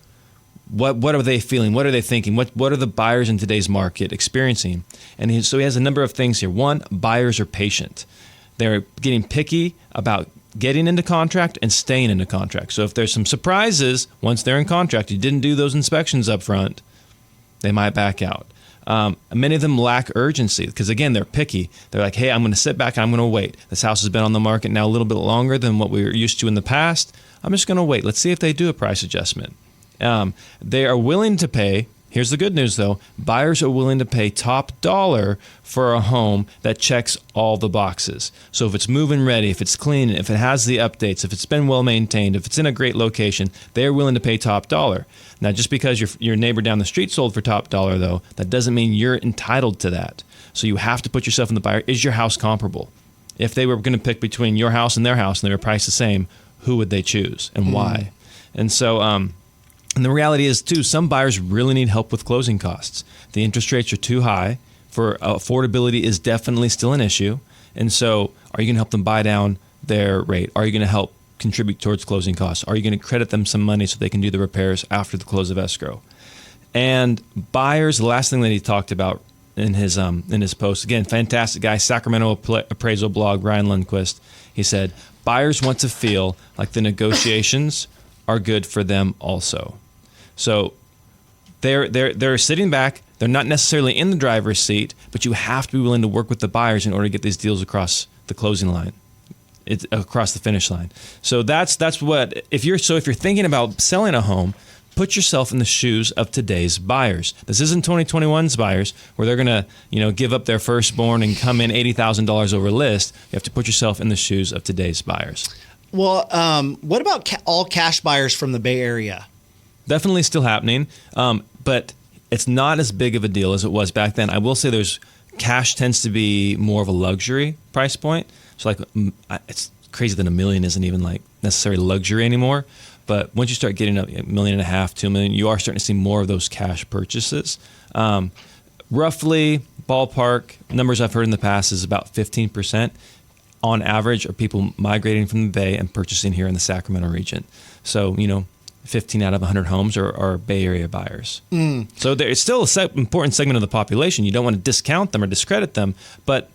what are they feeling? What are they thinking? What are the buyers in today's market experiencing? And so he has a number of things here. One, buyers are patient. They're getting picky about getting into contract and staying into contract. So if there's some surprises once they're in contract, you didn't do those inspections up front, they might back out. Many of them lack urgency because, again, they're picky. They're like, hey, I'm going to sit back and I'm going to wait. This house has been on the market now a little bit longer than what we were used to in the past. I'm just going to wait. Let's see if they do a price adjustment. They are willing to pay. Here's the good news, though. Buyers are willing to pay top dollar for a home that checks all the boxes. So if it's move-in ready, if it's clean, if it has the updates, if it's been well maintained, if it's in a great location, they're willing to pay top dollar. Now, just because your neighbor down the street sold for top dollar, though, that doesn't mean you're entitled to that. So you have to put yourself in the buyer. Is your house comparable? If they were going to pick between your house and their house and they were priced the same, who would they choose and why? And so, and the reality is, too, some buyers really need help with closing costs. The interest rates are too high. For affordability is definitely still an issue. And so are you going to help them buy down their rate? Are you going to help contribute towards closing costs? Are you going to credit them some money so they can do the repairs after the close of escrow? And buyers, the last thing that he talked about in his post, again, fantastic guy, Sacramento appraisal blog, Ryan Lundquist. He said, buyers want to feel like the negotiations are good for them also. So they're sitting back. They're not necessarily in the driver's seat, but you have to be willing to work with the buyers in order to get these deals across the closing line. It's across the finish line. So that's what if you're thinking about selling a home, put yourself in the shoes of today's buyers. This isn't 2021's buyers where they're going to, give up their firstborn and come in $80,000 over list. You have to put yourself in the shoes of today's buyers. Well, what about all cash buyers from the Bay Area? Definitely still happening, but it's not as big of a deal as it was back then. I will say cash tends to be more of a luxury price point. So it's crazy that $1 million isn't even like necessarily luxury anymore. But once you start getting up $1.5 million, $2 million, you are starting to see more of those cash purchases. Roughly, ballpark numbers I've heard in the past is about 15%. On average, are people migrating from the Bay and purchasing here in the Sacramento region. So, 15 out of 100 homes are Bay Area buyers. So it's still an important segment of the population. You don't want to discount them or discredit them, but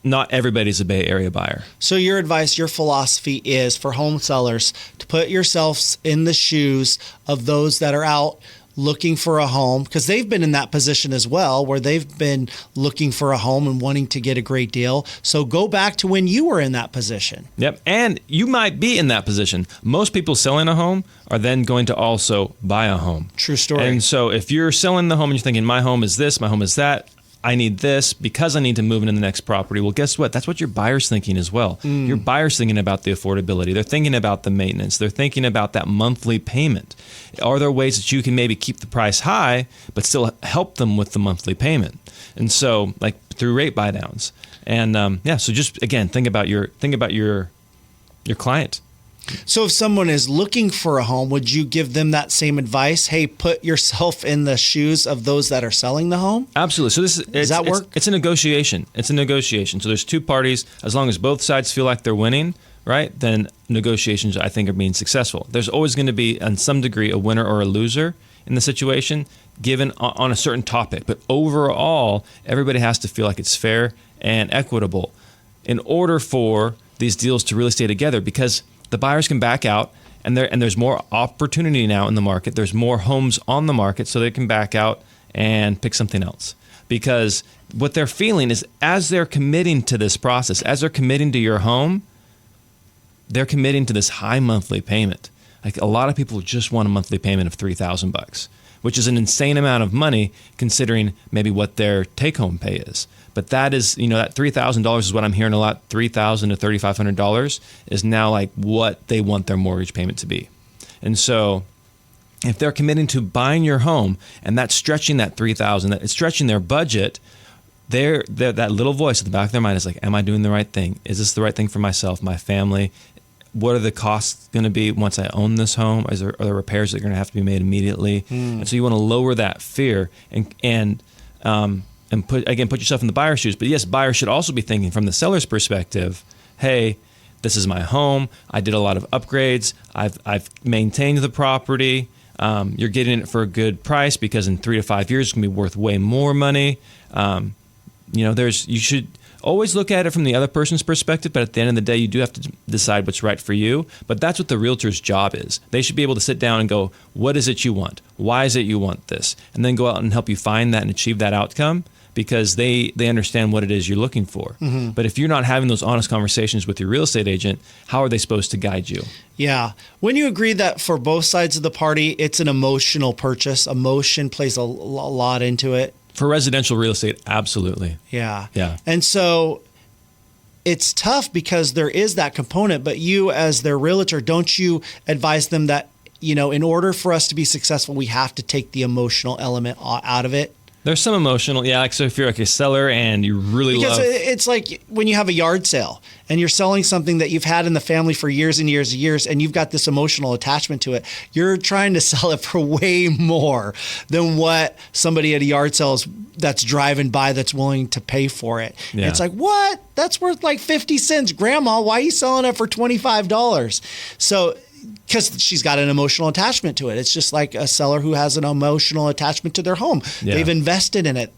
not everybody's a Bay Area buyer. So your advice, your philosophy is for home sellers to put yourselves in the shoes of those that are out looking for a home, because they've been in that position as well, where they've been looking for a home and wanting to get a great deal. So go back to when you were in that position. Yep. And you might be in that position. Most people selling a home are then going to also buy a home. True story. And so if you're selling the home and you're thinking, my home is this, my home is that, I need this because I need to move into the next property. Well, guess what? That's what your buyer's thinking as well. Your buyer's thinking about the affordability. They're thinking about the maintenance. They're thinking about that monthly payment. Are there ways that you can maybe keep the price high, but still help them with the monthly payment? And so, like through rate buy downs. And so just again, think about your client. So if someone is looking for a home, would you give them that same advice? Hey, put yourself in the shoes of those that are selling the home? Absolutely. So does that work? It's a negotiation. It's a negotiation. So there's two parties. As long as both sides feel like they're winning, right, then negotiations, I think, are being successful. There's always going to be, on some degree, a winner or a loser in the situation, given on a certain topic. But overall, everybody has to feel like it's fair and equitable in order for these deals to really stay together, because the buyers can back out, and there's more opportunity now in the market. There's more homes on the market, so they can back out and pick something else. Because what they're feeling is, as they're committing to this process, as they're committing to your home, they're committing to this high monthly payment. Like, a lot of people just want a monthly payment of $3,000, which is an insane amount of money considering maybe what their take-home pay is. But that is, that $3,000 is what I'm hearing a lot. $3,000 to $3,500 is now like what they want their mortgage payment to be. And so if they're committing to buying your home, and that's stretching that $3,000, that it's stretching their budget, that little voice at the back of their mind is like, am I doing the right thing? Is this the right thing for myself, my family? What are the costs going to be once I own this home? Are there repairs that are going to have to be made immediately? And so you want to lower that fear and put yourself in the buyer's shoes. But yes, buyers should also be thinking from the seller's perspective, hey, this is my home. I did a lot of upgrades. I've maintained the property. You're getting it for a good price, because in 3 to 5 years it's going to be worth way more money. You should always look at it from the other person's perspective, but at the end of the day, you do have to decide what's right for you. But that's what the realtor's job is. They should be able to sit down and go, what is it you want? Why is it you want this? And then go out and help you find that and achieve that outcome, because they understand what it is you're looking for. Mm-hmm. But if you're not having those honest conversations with your real estate agent, how are they supposed to guide you? Yeah. When you agree that for both sides of the party, it's an emotional purchase, emotion plays a lot into it. For residential real estate, absolutely. Yeah. Yeah. And so it's tough because there is that component, but you as their realtor, don't you advise them that, in order for us to be successful, we have to take the emotional element out of it? There's some emotional, yeah. Like, so if you're like a seller and you really because it's like when you have a yard sale and you're selling something that you've had in the family for years and years and years, and you've got this emotional attachment to it, you're trying to sell it for way more than what somebody at a yard sale that's driving by that's willing to pay for it. Yeah. It's like, what? That's worth like 50 cents. Grandma, why are you selling it for $25? So, because she's got an emotional attachment to it. It's just like a seller who has an emotional attachment to their home. Yeah. They've invested in it.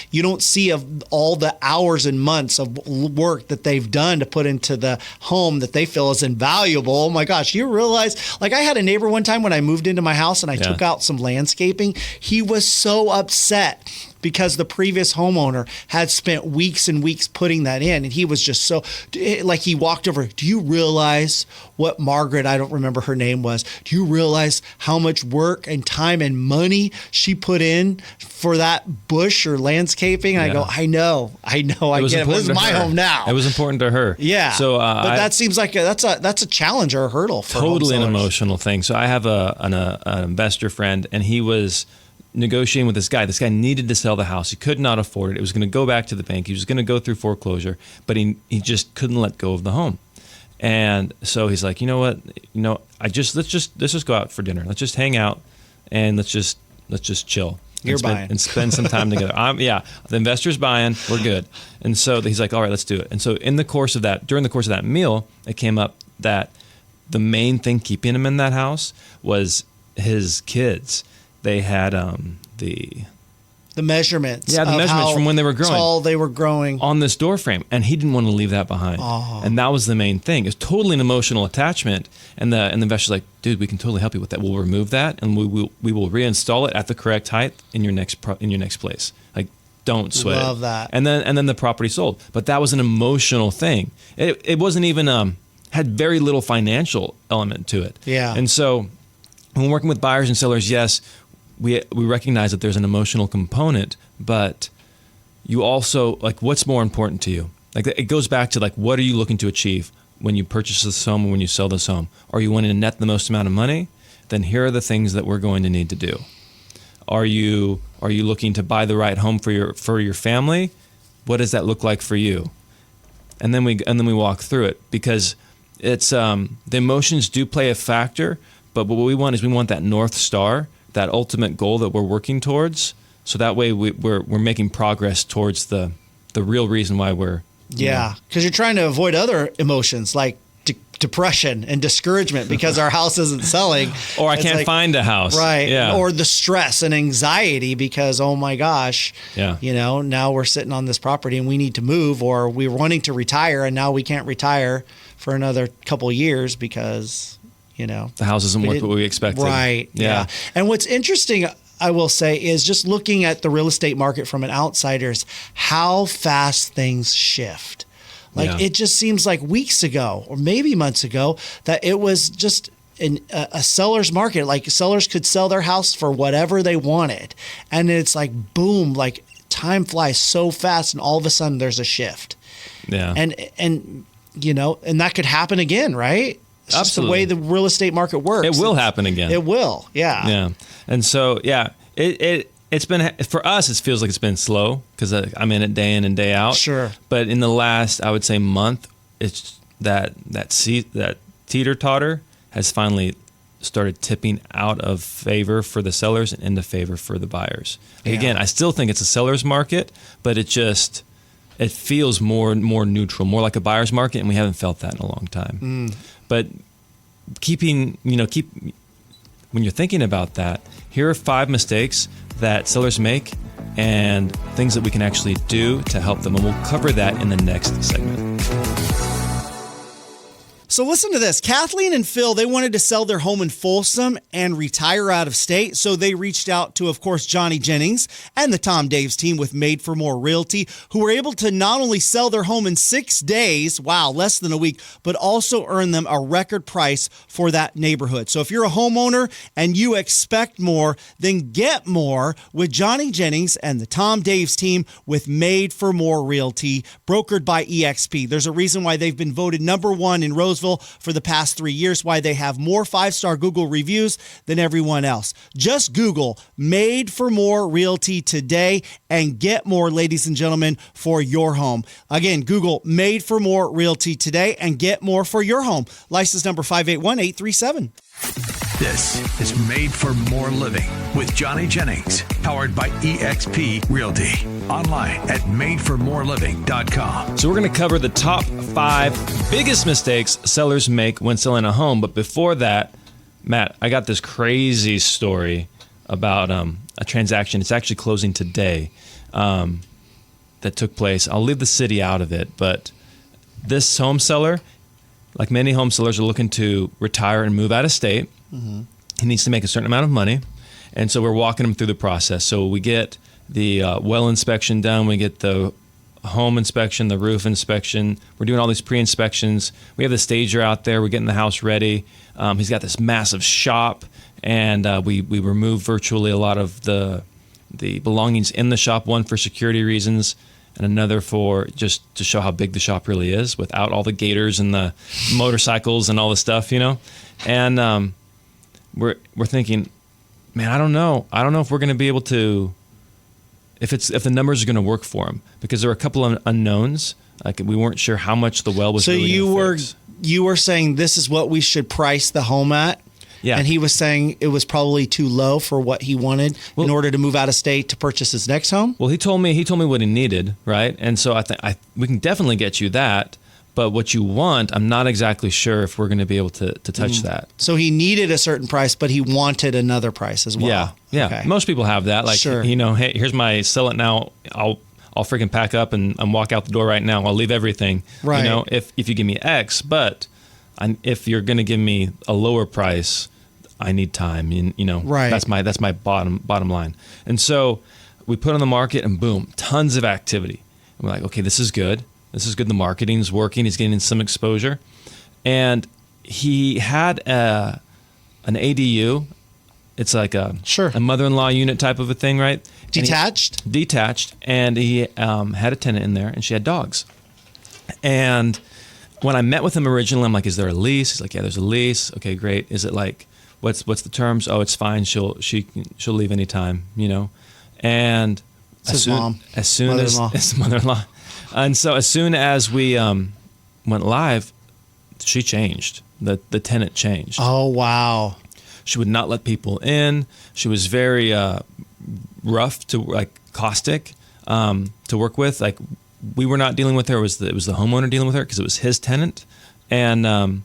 You don't see all the hours and months of work that they've done to put into the home that they feel is invaluable. Oh my gosh, you realize, like, I had a neighbor one time when I moved into my house and I took out some landscaping. He was so upset because the previous homeowner had spent weeks and weeks putting that in. And he was just so, like, he walked over, do you realize what Margaret, I don't remember her name was, do you realize how much work and time and money she put in for that bush or landscaping? And I go, I know, I get it. This is my home now. It was important to her. Yeah. So, but that seems like that's a challenge or a hurdle for totally an emotional thing. So I have an investor friend, and he was negotiating with this guy. This guy needed to sell the house. He could not afford it. It was going to go back to the bank. He was going to go through foreclosure, but he just couldn't let go of the home. And so he's like, you know what? Let's just go out for dinner. Let's just hang out, and let's just chill. And spend some time together. The investor's buying. We're good. And so he's like, all right, let's do it. And so during the course of that meal, it came up that the main thing keeping him in that house was his kids. They had the measurements. Yeah, the measurements from when they were growing. Tall they were growing on this door frame, and he didn't want to leave that behind. Oh. And that was the main thing. It's totally an emotional attachment. And the investor's like, dude, we can totally help you with that. We'll remove that, and we will reinstall it at the correct height in your next place. Like, don't sweat it. Love that. And then the property sold. But that was an emotional thing. It wasn't even had very little financial element to it. Yeah. And so when working with buyers and sellers, yes, we recognize that there's an emotional component, but you also, like, what's more important to you? Like, it goes back to, like, what are you looking to achieve when you purchase this home or when you sell this home? Are you wanting to net the most amount of money? Then here are the things that we're going to need to do. Are you looking to buy the right home for your family? What does that look like for you? And then we walk through it, because it's the emotions do play a factor, but what we want is we want that North Star, that ultimate goal that we're working towards. So that way we're making progress towards the real reason why we're because you're trying to avoid other emotions like depression and discouragement because our house isn't selling, or I can't find a house, right? Yeah, or the stress and anxiety because oh my gosh, now we're sitting on this property and we need to move, or we're wanting to retire and now we can't retire for another couple of years because the house isn't worth what we expected, right? Yeah. And what's interesting, I will say, is just looking at the real estate market from an outsider's, how fast things shift. It just seems like weeks ago or maybe months ago that it was just a seller's market. Like sellers could sell their house for whatever they wanted. And it's like, boom, like time flies so fast and all of a sudden there's a shift. Yeah. And that could happen again, right? It's just the way the real estate market works. It will happen again. It will. Yeah. Yeah. And so, it's been, for us, it feels like it's been slow because I'm in it day in and day out. Sure. But in the last, I would say, month, it's that teeter-totter has finally started tipping out of favor for the sellers and into favor for the buyers. Again, I still think it's a seller's market, but it feels more neutral, more like a buyer's market, and we haven't felt that in a long time. But when you're thinking about that, here are 5 mistakes that sellers make and things that we can actually do to help them. And we'll cover that in the next segment. So listen to this. Kathleen and Phil, they wanted to sell their home in Folsom and retire out of state. So they reached out to, of course, Johnny Jennings and the Tom Daves team with Made for More Realty, who were able to not only sell their home in 6 days, wow, less than a week, but also earn them a record price for that neighborhood. So if you're a homeowner and you expect more, then get more with Johnny Jennings and the Tom Daves team with Made for More Realty, brokered by EXP. There's a reason why they've been voted #1 in Roseville for the past 3 years, why they have more 5-star Google reviews than everyone else. Just Google Made for More Realty today and get more, ladies and gentlemen, for your home. Again, Google Made for More Realty today and get more for your home. License number 581837. This is Made for More Living with Johnny Jennings, powered by EXP Realty. Online at madeformoreliving.com. So we're going to cover the top 5 biggest mistakes sellers make when selling a home. But before that, Matt, I got this crazy story about a transaction. It's actually closing today that took place. I'll leave the city out of it, but this home seller, like many home sellers, are looking to retire and move out of state. Mm-hmm. He needs to make a certain amount of money. And so we're walking him through the process. So we get the well inspection done. We get the home inspection, the roof inspection. We're doing all these pre-inspections. We have the stager out there. We're getting the house ready. He's got this massive shop, and we remove virtually a lot of the belongings in the shop, one for security reasons and another for just to show how big the shop really is without all the gators and the motorcycles and all the stuff, And we're thinking, man, I don't know if we're going to be able to, if the numbers are going to work for him, because there were a couple of unknowns. Like we weren't sure how much the well was. So really you were saying this is what we should price the home at. Yeah. And he was saying it was probably too low for what he wanted in order to move out of state to purchase his next home. Well, he told me what he needed, right? And so I think we can definitely get you that. But what you want, I'm not exactly sure if we're going to be able to touch that. So he needed a certain price, but he wanted another price as well. Yeah. Okay. Most people have that. Like, sure. Hey, here's my sell it now. I'll freaking pack up and walk out the door right now. I'll leave everything. Right. If you give me X, but if you're going to give me a lower price, I need time. Right. That's my bottom line. And so we put on the market, and boom, tons of activity. And we're like, okay, this is good. This is good. The marketing's working. He's getting some exposure. And he had an ADU. It's like a mother-in-law unit type of a thing, right? Detached? Detached. And he had a tenant in there, and she had dogs. And when I met with him originally, I'm like, is there a lease? He's like, yeah, there's a lease. Okay, great. Is it like, what's the terms? Oh, it's fine. She'll leave anytime, And it's it's mother-in-law. And so as soon as we went live, she changed. The tenant changed. Oh, wow. She would not let people in. She was very rough to like caustic to work with. Like we were not dealing with her. It was the homeowner dealing with her because it was his tenant. And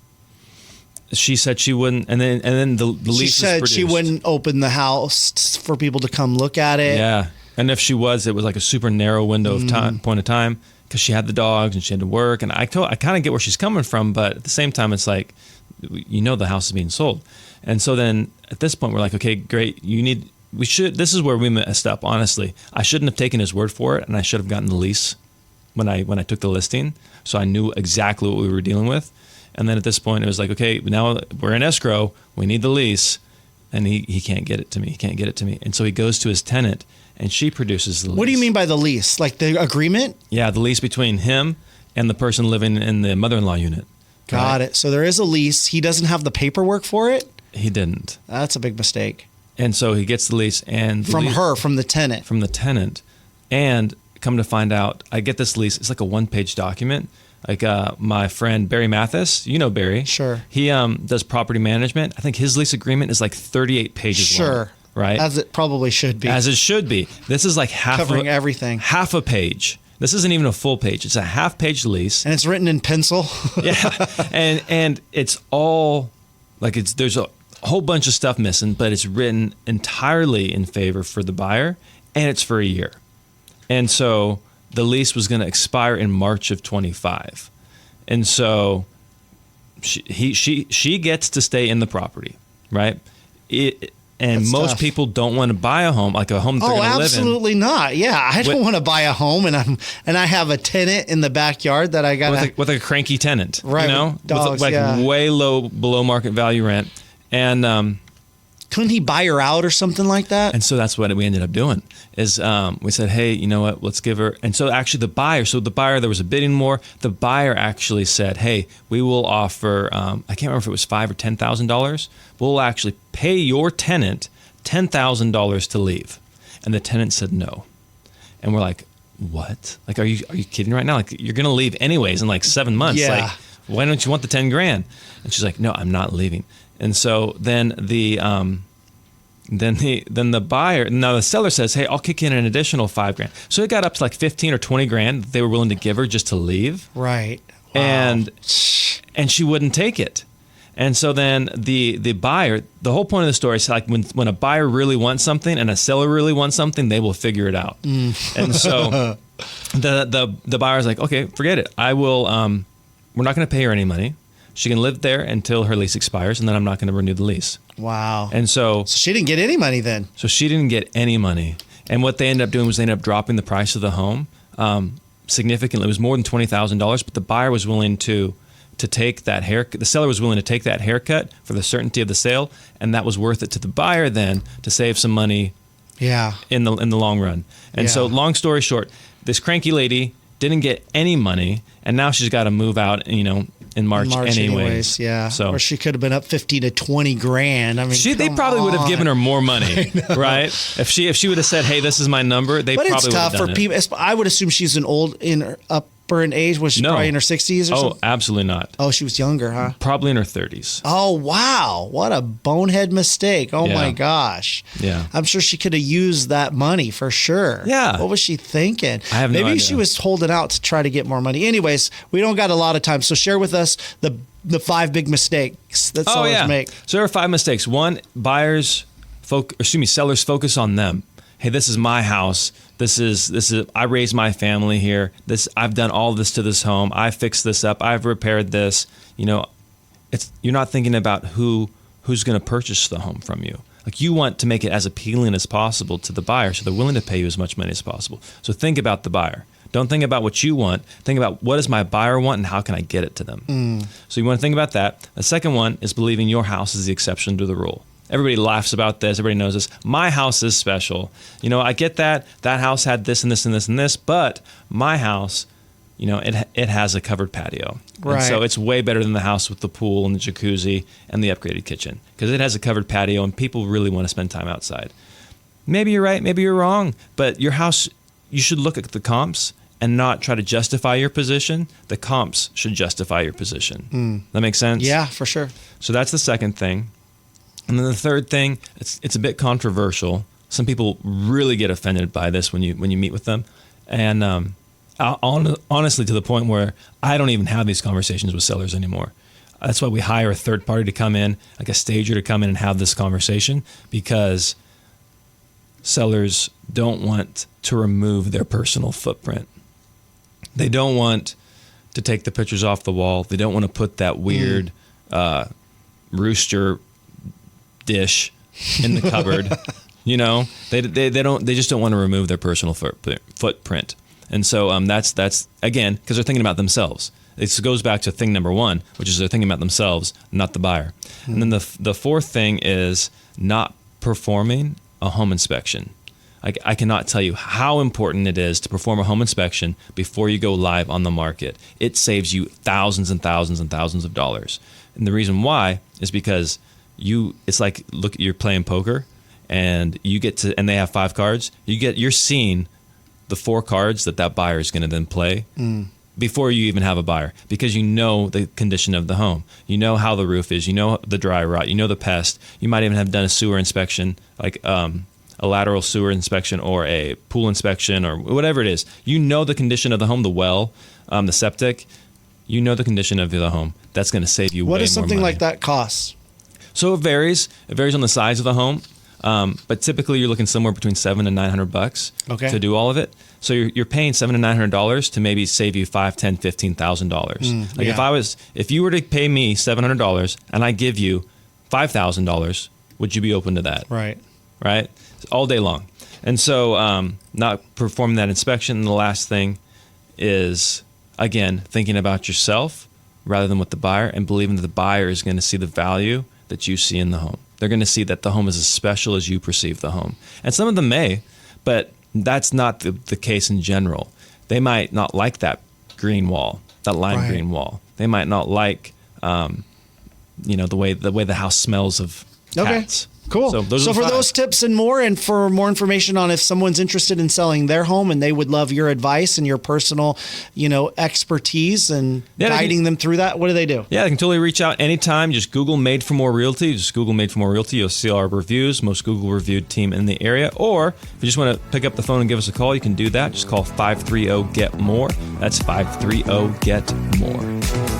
she said she wouldn't. And then the lease. She said she wouldn't open the house for people to come look at it. Yeah, and if she was, it was like a super narrow window of time, point of time, because she had the dogs and she had to work. And I kind of get where she's coming from, but at the same time, it's like, the house is being sold. And so then at this point, we're like, okay, great. This is where we messed up. Honestly, I shouldn't have taken his word for it, and I should have gotten the lease when I took the listing, so I knew exactly what we were dealing with. And then at this point, it was like, okay, now we're in escrow. We need the lease, and he can't get it to me. He can't get it to me. And so he goes to his tenant, and she produces the lease. What do you mean by the lease? Like the agreement? Yeah, the lease between him and the person living in the mother-in-law unit. Got it. So there is a lease. He doesn't have the paperwork for it? He didn't. That's a big mistake. And so he gets the lease, and from the tenant. From the tenant. And come to find out, I get this lease. It's like a one-page document. Like my friend Barry Mathis, you know Barry. Sure. He does property management. I think his lease agreement is like 38 pages long. Sure. Right? As it probably should be. As it should be. This is like covering everything. Half a page. This isn't even a full page. It's a half-page lease. And it's written in pencil. Yeah. And it's all like there's a whole bunch of stuff missing, but it's written entirely in favor for the buyer, and it's for a year. And so the lease was going to expire in March of 25. And so she gets to stay in the property, right? And most tough. People don't want to buy a home, like a home they're going to live in. Absolutely not. Yeah, I don't want to buy a home and I have a tenant in the backyard that I got with a cranky tenant, right? Dogs, with way low below market value rent. And couldn't he buy her out or something like that? And so that's what we ended up doing is we said, hey, you know what, let's give her. And so actually the buyer, there was a bidding war. The buyer actually said, hey, we will offer, I can't remember if it was $5,000 or $10,000. We'll actually pay your tenant $10,000 to leave. And the tenant said no. And we're like, what? Like, are you kidding right now? Like, you're going to leave anyways in like 7 months. Yeah. Like, why don't you want the 10 grand? And she's like, no, I'm not leaving. And so then the buyer, now the seller says, hey, I'll kick in an additional $5,000. So it got up to like 15 or 20 grand that they were willing to give her just to leave. Right. Wow. And she wouldn't take it. And so then the buyer, the whole point of the story is like when a buyer really wants something and a seller really wants something, they will figure it out. And so the buyer's like, okay, forget it. I will, we're not going to pay her any money. She can live there until her lease expires, and then I'm not going to renew the lease. Wow. And so she didn't get any money then. So she didn't get any money. And what they ended up doing was they ended up dropping the price of the home significantly. It was more than $20,000, but the buyer was willing to take that haircut. The seller was willing to take that haircut for the certainty of the sale, and that was worth it to the buyer then to save some money. Yeah. In the long run. And so long story short, this cranky lady didn't get any money, and now she's got to move out, in March anyways. Yeah. So, or she could have been up 50 to 20 grand. I mean, they probably would have given her more money, right? If she would have said, "Hey, this is my number," they probably would have done it. But it's tough for people. I would assume she's upper in age. Was she probably in her 60s or something? Oh, absolutely not. Oh, she was younger, huh? Probably in her 30s. Oh, wow. What a bonehead mistake. Oh, my gosh. Yeah. I'm sure she could have used that money for sure. Yeah. What was she thinking? I have no idea. Maybe she was holding out to try to get more money. Anyways, we don't got a lot of time. So share with us the 5 big mistakes that sellers make. So there are 5 mistakes. One, sellers focus on them. Hey, this is my house. This is I raised my family here. I've done all this to this home. I fixed this up. I've repaired this. You're not thinking about who's going to purchase the home from you. Like, you want to make it as appealing as possible to the buyer, so they're willing to pay you as much money as possible. So think about the buyer. Don't think about what you want. Think about what does my buyer want and how can I get it to them. So you want to think about that. The second one is believing your house is the exception to the rule. Everybody laughs about this. Everybody knows this. My house is special. I get that. That house had this and this and this and this, but my house, it has a covered patio. Right. And so it's way better than the house with the pool and the jacuzzi and the upgraded kitchen because it has a covered patio and people really want to spend time outside. Maybe you're right. Maybe you're wrong. But your house, you should look at the comps and not try to justify your position, the comps should justify your position. That makes sense? Yeah, for sure. So that's the second thing. And then the third thing, it's a bit controversial. Some people really get offended by this when you meet with them. And honestly, to the point where I don't even have these conversations with sellers anymore. That's why we hire a third party to come in, like a stager to come in and have this conversation, because sellers don't want to remove their personal footprint. They don't want to take the pictures off the wall. They don't want to put that weird rooster dish in the cupboard. You know, they just don't want to remove their personal footprint. And so that's again, because they're thinking about themselves. It goes back to thing number one, which is they're thinking about themselves, not the buyer. And then the fourth thing is not performing a home inspection. I cannot tell you how important it is to perform a home inspection before you go live on the market. It saves you thousands and thousands and thousands of dollars. And the reason why is because it's like, look, you're playing poker and and they have 5 cards. You're seeing the 4 cards that buyer is going to then play before you even have a buyer, because you know the condition of the home. You know how the roof is. You know the dry rot. You know the pest. You might even have done a sewer inspection, like a lateral sewer inspection or a pool inspection or whatever it is. You know the condition of the home, the well, the septic. You know the condition of the home. That's going to save you way more money. What does something like that cost? So it varies. It varies on the size of the home. But typically you're looking somewhere between $700 and $900 to do all of it. So you're paying $700 and $900 to maybe save you $5,000, $10,000, $15,000. If you were to pay me $700 and I give you $5,000, would you be open to that? Right. All day long. And so not performing that inspection. And the last thing is, again, thinking about yourself rather than with the buyer, and believing that the buyer is going to see the value that you see in the home. They're going to see that the home is as special as you perceive the home. And some of them may, but that's not the case in general. They might not like that green wall, that lime green wall. They might not like, the way the house smells of cats. Cool. So for those tips and for more information on if someone's interested in selling their home and they would love your advice and your personal, expertise and guiding them through that, what do they do? Yeah, they can totally reach out anytime. Just Google Made for More Realty. Just Google Made for More Realty. You'll see our reviews, most Google reviewed team in the area. Or if you just want to pick up the phone and give us a call, you can do that. Just call 530-GET-MORE. That's 530-GET-MORE.